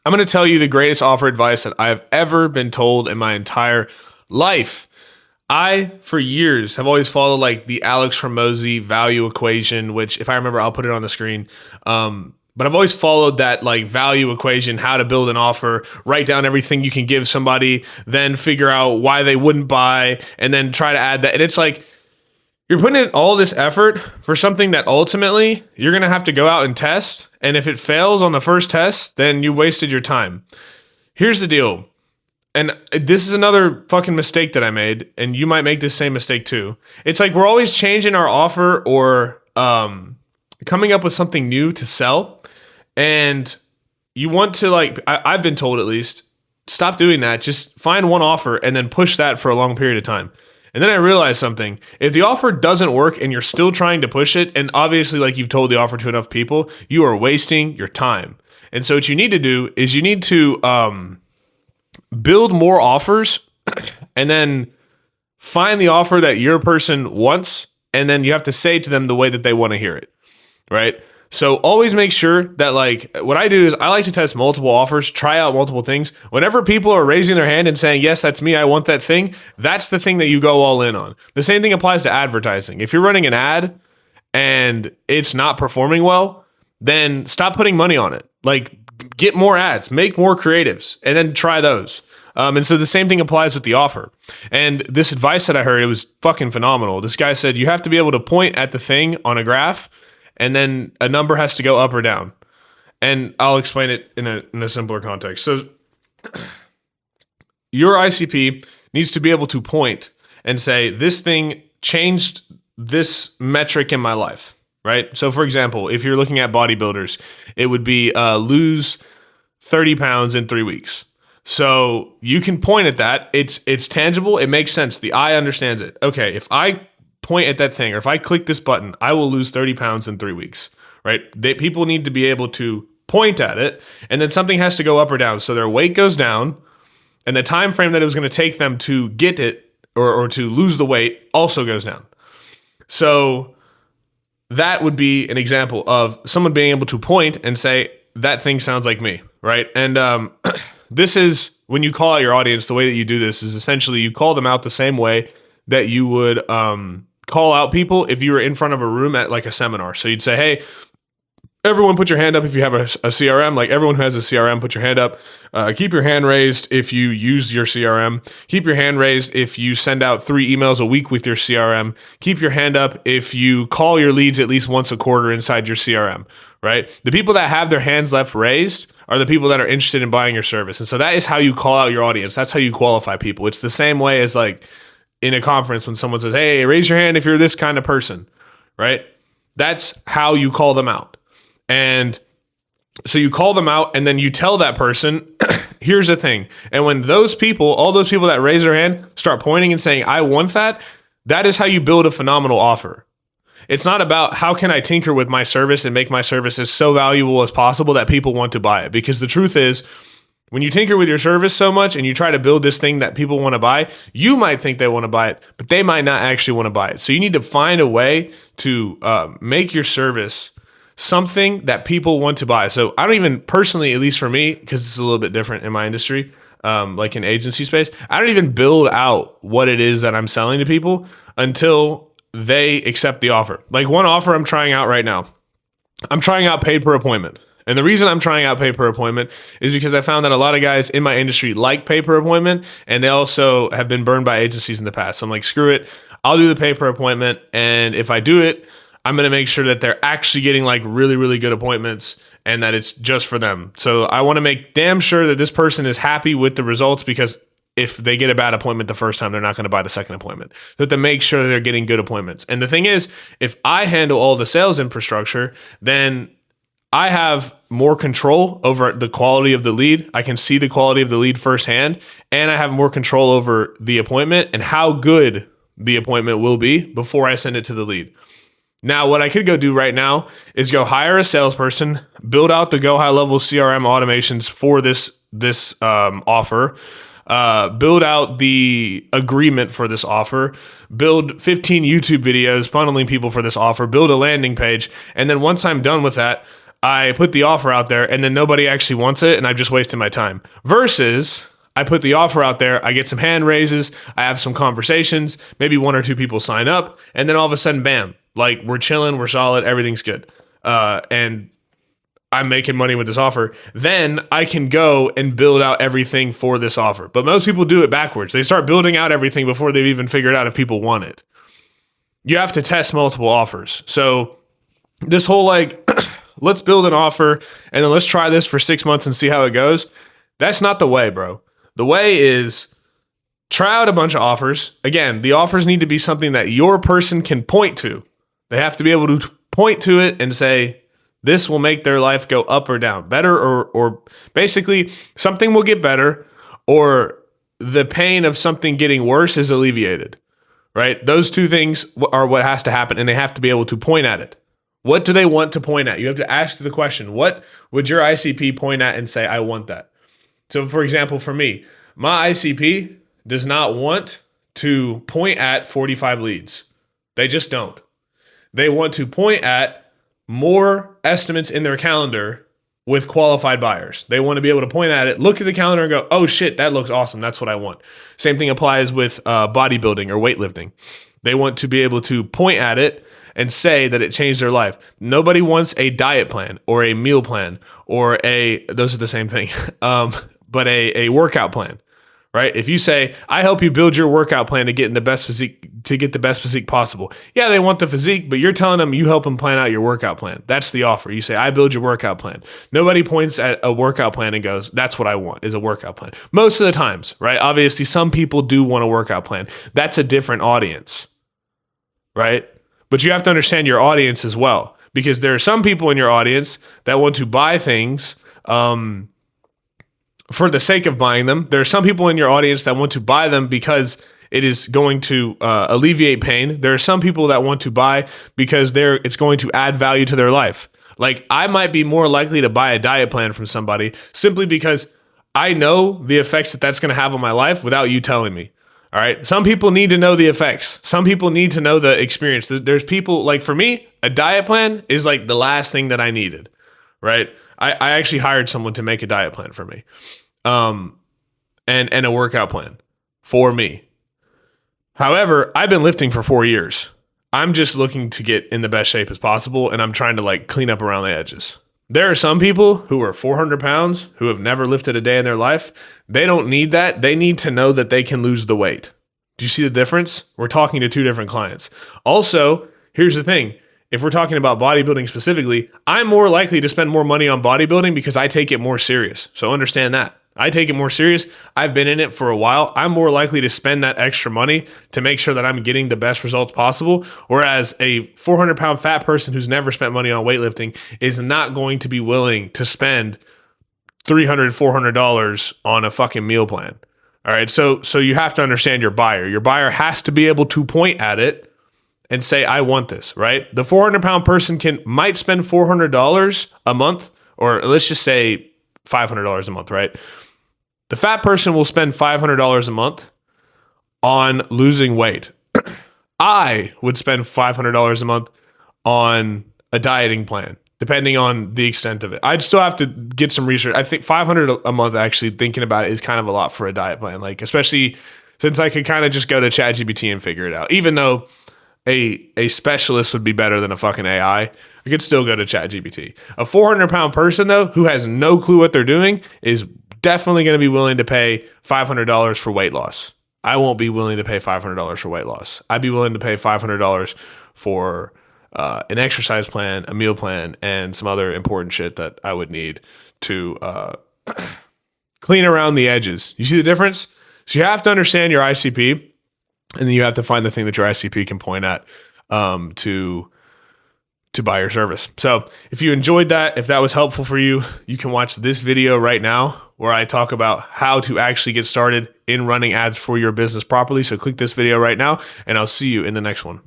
I'm going to tell you the greatest offer advice that I have ever been told in my entire life. I, for years, have always followed like the Alex Hormozi value equation, which if I remember, I'll put it on the screen. But I've always followed that like value equation, how to build an offer, write down everything you can give somebody, then figure out why they wouldn't buy, and then try to add that. And it's like, you're putting in all this effort for something that ultimately you're going to have to go out and test. And if it fails on the first test, then you wasted your time. Here's the deal. And this is another fucking mistake that I made, and you might make this same mistake too. It's like we're always changing our offer or coming up with something new to sell. And you want to like, I've been told at least, stop doing that. Just find one offer and then push that for a long period of time. And then I realized something. If the offer doesn't work and you're still trying to push it, and obviously like you've told the offer to enough people, you are wasting your time. And so what you need to do is you need to build more offers and then find the offer that your person wants, and then you have to say to them the way that they want to hear it, right? So always make sure that like what I do is I like to test multiple offers, try out multiple things. Whenever people are raising their hand and saying, yes, that's me, I want that thing, that's the thing that you go all in on. The same thing applies to advertising. If you're running an ad and it's not performing well, then stop putting money on it. Like get more ads, make more creatives, and then try those. And so the same thing applies with the offer. And this advice that I heard, it was fucking phenomenal. This guy said, you have to be able to point at the thing on a graph, and then a number has to go up or down. And I'll explain it in a simpler context. So your ICP needs to be able to point and say, this thing changed this metric in my life, right? So for example, if you're looking at bodybuilders, it would be lose 30 pounds in 3 weeks. So you can point at that. It's tangible. It makes sense. The eye understands it. Okay, if I point at that thing, or if I click this button, I will lose 30 pounds in 3 weeks, right? People need to be able to point at it, and then something has to go up or down. So their weight goes down, and the time frame that it was going to take them to get it or to lose the weight also goes down. So that would be an example of someone being able to point and say, that thing sounds like me, right? And this is when you call out your audience, the way that you do this is essentially you call them out the same way that you would call out people if you were in front of a room at like a seminar. So you'd say, hey, everyone put your hand up if you have a CRM. Like everyone who has a CRM, put your hand up. Keep your hand raised if you use your CRM. Keep your hand raised if you send out 3 emails a week with your CRM. Keep your hand up if you call your leads at least once a quarter inside your CRM, right? The people that have their hands left raised are the people that are interested in buying your service. And so that is how you call out your audience. That's how you qualify people. It's the same way as like in a conference when someone says, hey, raise your hand if you're this kind of person, right? That's how you call them out. And so you call them out and then you tell that person, here's the thing. And when those people, all those people that raise their hand start pointing and saying, I want that, that is how you build a phenomenal offer. It's not about how can I tinker with my service and make my service as so valuable as possible that people want to buy it. Because the truth is, when you tinker with your service so much and you try to build this thing that people want to buy, you might think they want to buy it, but they might not actually want to buy it. So you need to find a way to make your service something that people want to buy. So I don't even personally, at least for me, because it's a little bit different in my industry, like in agency space, I don't even build out what it is that I'm selling to people until they accept the offer. Like one offer I'm trying out right now, I'm trying out paid per appointment. And the reason I'm trying out pay per appointment is because I found that a lot of guys in my industry like pay per appointment, and they also have been burned by agencies in the past. So I'm like, screw it. I'll do the pay per appointment. And if I do it, I'm going to make sure that they're actually getting like really, really good appointments and that it's just for them. So I want to make damn sure that this person is happy with the results, because if they get a bad appointment the first time, they're not going to buy the second appointment. So to make sure that they're getting good appointments. And the thing is, if I handle all the sales infrastructure, then I have more control over the quality of the lead. I can see the quality of the lead firsthand, and I have more control over the appointment and how good the appointment will be before I send it to the lead. Now, what I could go do right now is go hire a salesperson, build out the Go High Level CRM automations for this offer, build out the agreement for this offer, build 15 YouTube videos funneling people for this offer, build a landing page, and then once I'm done with that, I put the offer out there and then nobody actually wants it and I've just wasted my time. Versus I put the offer out there, I get some hand raises, I have some conversations, maybe 1 or 2 people sign up, and then all of a sudden, bam, like we're chilling, we're solid, everything's good. And I'm making money with this offer. Then I can go and build out everything for this offer. But most people do it backwards. They start building out everything before they've even figured out if people want it. You have to test multiple offers. So this whole like, let's build an offer and then let's try this for 6 months and see how it goes. That's not the way, bro. The way is try out a bunch of offers. Again, the offers need to be something that your person can point to. They have to be able to point to it and say, this will make their life go up or down, better or basically something will get better or the pain of something getting worse is alleviated, right? Those 2 things are what has to happen and they have to be able to point at it. What do they want to point at? You have to ask the question, what would your ICP point at and say, I want that? So for example, for me, my ICP does not want to point at 45 leads. They just don't. They want to point at more estimates in their calendar with qualified buyers. They want to be able to point at it, look at the calendar and go, oh shit, that looks awesome. That's what I want. Same thing applies with bodybuilding or weightlifting. They want to be able to point at it and say that it changed their life. Nobody wants a diet plan or a meal plan or those are the same thing, but a workout plan, right? If you say, I help you build your workout plan to get the best physique possible. Yeah, they want the physique, but you're telling them you help them plan out your workout plan. That's the offer. You say, I build your workout plan. Nobody points at a workout plan and goes, that's what I want is a workout plan. Most of the times, right? Obviously, some people do want a workout plan. That's a different audience, right? But you have to understand your audience as well, because there are some people in your audience that want to buy things for the sake of buying them. There are some people in your audience that want to buy them because it is going to alleviate pain. There are some people that want to buy because it's going to add value to their life. Like I might be more likely to buy a diet plan from somebody simply because I know the effects that that's going to have on my life without you telling me. All right. Some people need to know the effects. Some people need to know the experience. There's people like for me, a diet plan is like the last thing that I needed. Right. I actually hired someone to make a diet plan for me. And a workout plan for me. However, I've been lifting for 4 years. I'm just looking to get in the best shape as possible. And I'm trying to like clean up around the edges. There are some people who are 400 pounds who have never lifted a day in their life. They don't need that. They need to know that they can lose the weight. Do you see the difference? We're talking to 2 different clients. Also, here's the thing. If we're talking about bodybuilding specifically, I'm more likely to spend more money on bodybuilding because I take it more serious. So understand that. I take it more serious. I've been in it for a while. I'm more likely to spend that extra money to make sure that I'm getting the best results possible. Whereas a 400-pound fat person who's never spent money on weightlifting is not going to be willing to spend $300, $400 on a fucking meal plan. All right. So you have to understand your buyer. Your buyer has to be able to point at it and say, I want this, right? The 400-pound person might spend $400 a month, or let's just say $500 a month, right? The fat person will spend $500 a month on losing weight. I would spend $500 a month on a dieting plan, depending on the extent of it. I'd still have to get some research. I think $500 a month, actually thinking about it, is kind of a lot for a diet plan. Like, especially since I could kind of just go to ChatGPT and figure it out. Even though a specialist would be better than a fucking AI, I could still go to ChatGPT. A 400-pound person, though, who has no clue what they're doing, is definitely going to be willing to pay $500 for weight loss. I won't be willing to pay $500 for weight loss. I'd be willing to pay $500 for an exercise plan, a meal plan, and some other important shit that I would need to clean around the edges. You see the difference? So you have to understand your ICP, and then you have to find the thing that your ICP can point at to buy your service. So if you enjoyed that, if that was helpful for you, you can watch this video right now where I talk about how to actually get started in running ads for your business properly. So click this video right now, and I'll see you in the next one.